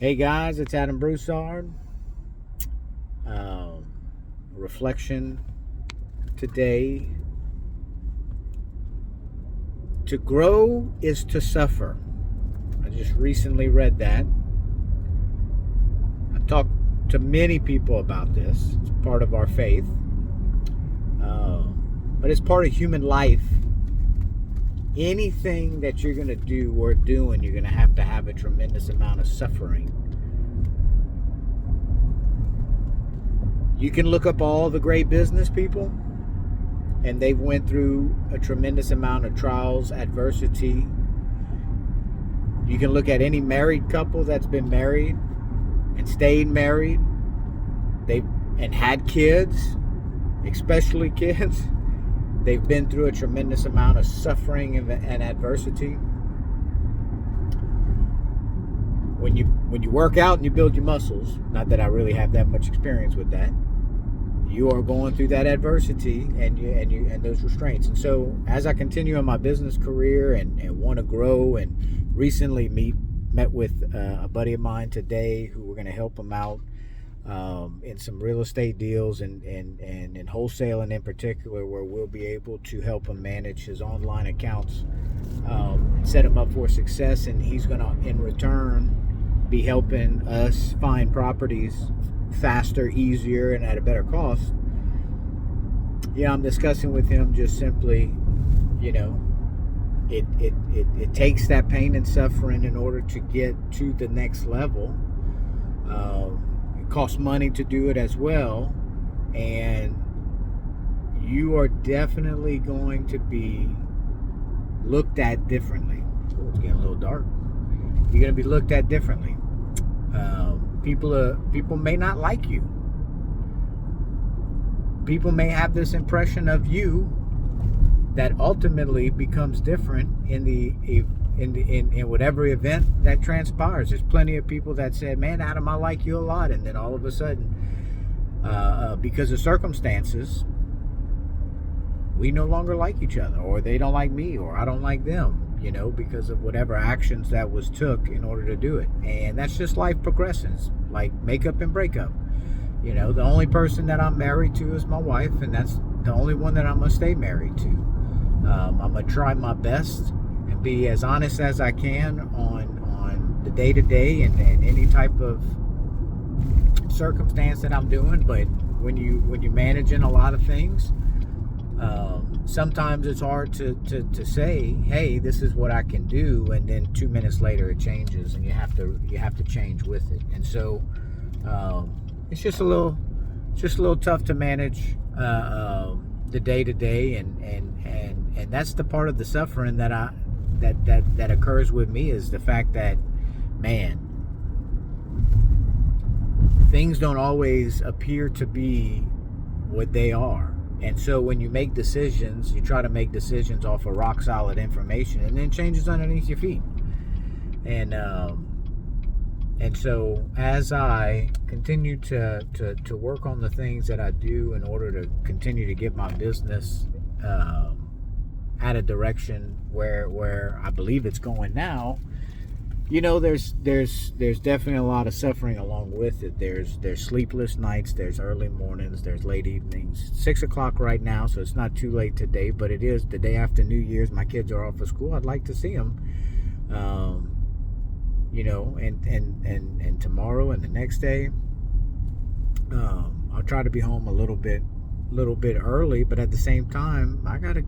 Hey guys, it's Adam Broussard. Um, Reflection today. To grow is to suffer. I just recently read that. I've talked to many people about this. It's part of our faith, but it's part of human life. Anything that you're going to do or doing, you're going to have a tremendous amount of suffering. You can look up all the great business people, and they've went through a tremendous amount of trials, adversity. You can look at any married couple that's been married and stayed married. They've and had kids, especially kids. They've been through a tremendous amount of suffering and adversity. When you work out and you build your muscles, not that I really have that much experience with that, you are going through that adversity and those restraints. And so as I continue in my business career and want to grow, and recently met with a buddy of mine today who we're going to help him out in some real estate deals and in wholesaling in particular, where we'll be able to help him manage his online accounts, set him up for success, and he's going to in return be helping us find properties faster, easier, and at a better cost. Yeah, I'm discussing with him just simply, you know, it takes that pain and suffering in order to get to the next level. It costs money to do it as well, and you are definitely going to be looked at differently. Oh, it's getting a little dark. You're going to be looked at differently. People may not like you. People may have this impression of you that ultimately becomes different in whatever event that transpires. There's plenty of people that said, "Man, Adam, I like you a lot," and then all of a sudden, because of circumstances, we no longer like each other, or they don't like me, or I don't like them. Because of whatever actions that was took in order to do it. And that's just life progressions, like makeup and breakup. The only person that I'm married to is my wife, and that's the only one that I'm going to stay married to. I'm going to try my best and be as honest as I can on the day-to-day and any type of circumstance that I'm doing. But when you're managing a lot of things, sometimes it's hard to say, "Hey, this is what I can do," and then 2 minutes later it changes, and you have to change with it. And so it's just a little tough to manage the day to day, and that's the part of the suffering that occurs with me, is the fact that, man, things don't always appear to be what they are. And so when you make decisions, you try to make decisions off of rock solid information, and then changes underneath your feet. And so as I continue to work on the things that I do in order to continue to get my business at a direction where I believe it's going now, there's definitely a lot of suffering along with it. There's sleepless nights, there's early mornings, there's late evenings. 6 o'clock right now, so it's not too late today, but it is the day after New Year's. My kids are off of school. I'd like to see them, and tomorrow and the next day. I'll try to be home a little bit early, but at the same time, I gotta.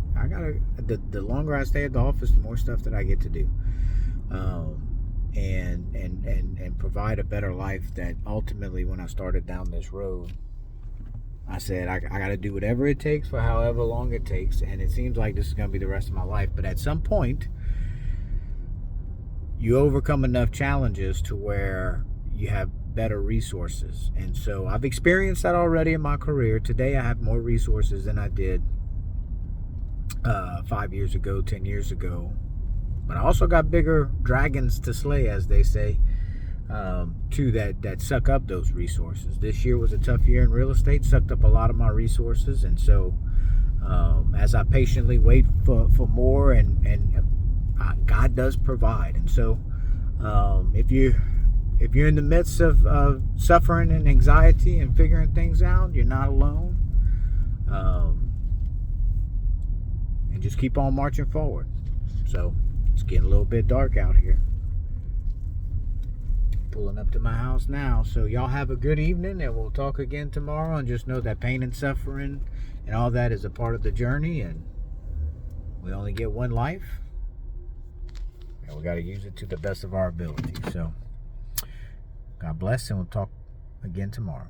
The longer I stay at the office, the more stuff that I get to do. And provide a better life that ultimately, when I started down this road, I said I got to do whatever it takes for however long it takes, and it seems like this is going to be the rest of my life. But at some point, you overcome enough challenges to where you have better resources. And so I've experienced that already in my career. Today I have more resources than I did 5 years ago, 10 years ago. But I also got bigger dragons to slay, as they say, too, that suck up those resources. This year was a tough year in real estate, sucked up a lot of my resources. And so as I patiently wait for more, and God does provide. And so if if you're in the midst of suffering and anxiety and figuring things out, you're not alone. And just keep on marching forward. So it's getting a little bit dark out here. Pulling up to my house now. So y'all have a good evening, and we'll talk again tomorrow. And just know that pain and suffering and all that is a part of the journey, and we only get one life, and we got to use it to the best of our ability. So God bless, and we'll talk again tomorrow.